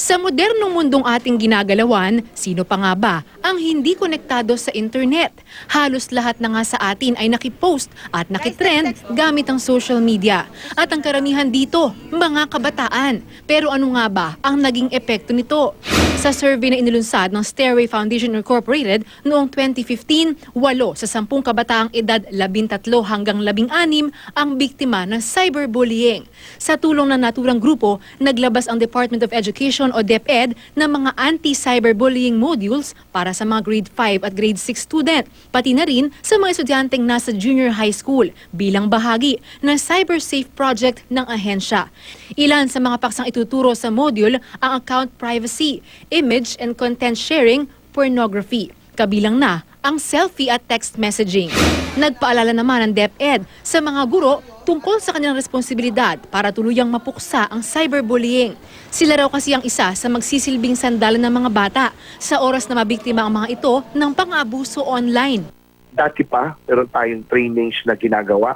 Sa modernong mundong ating ginagalawan, sino pa nga ba ang hindi konektado sa internet? Halos lahat na nga sa atin ay nakipost at nakitrend gamit ang social media. At ang karamihan dito, mga kabataan. Pero ano nga ba ang naging epekto nito? Sa survey na inilunsad ng Stairway Foundation Incorporated noong 2015, 8 sa 10 kabataang edad 13 hanggang 16 ang biktima ng cyberbullying. Sa tulong ng naturang grupo, naglabas ang Department of Education o DepEd ng mga anti-cyberbullying modules para sa mga grade 5 at grade 6 student, pati na rin sa mga estudyanteng nasa junior high school bilang bahagi ng Cyber Safe Project ng ahensya. Ilan sa mga paksang ituturo sa module ang account privacy, image and content sharing, pornography. Kabilang na ang selfie at text messaging. Nagpaalala naman ang DepEd sa mga guro tungkol sa kanilang responsibilidad para tuluyang mapuksa ang cyberbullying. Sila raw kasi ang isa sa magsisilbing sandalan ng mga bata sa oras na mabiktima ang mga ito ng pang-abuso online. Dati pa, meron tayong trainings na ginagawa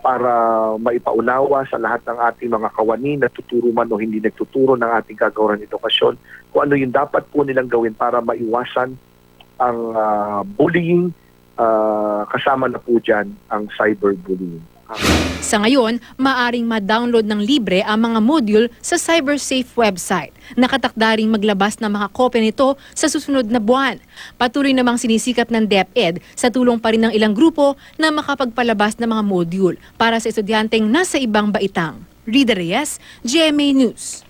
para maipaunawa sa lahat ng ating mga kawani na tuturo man o hindi nagtuturo ng ating kagawaran edukasyon kung ano yung dapat po nilang gawin para maiwasan ang bullying, kasama na po dyan ang cyberbullying. Sa ngayon, maaring ma-download ng libre ang mga module sa CyberSafe website. Nakatakda ring maglabas ng mga kopya nito sa susunod na buwan. Patuloy namang sinisikap ng DepEd sa tulong pa rin ng ilang grupo na makapagpalabas ng mga module para sa estudyanteng nasa ibang baitang. Rida Reyes, GMA News.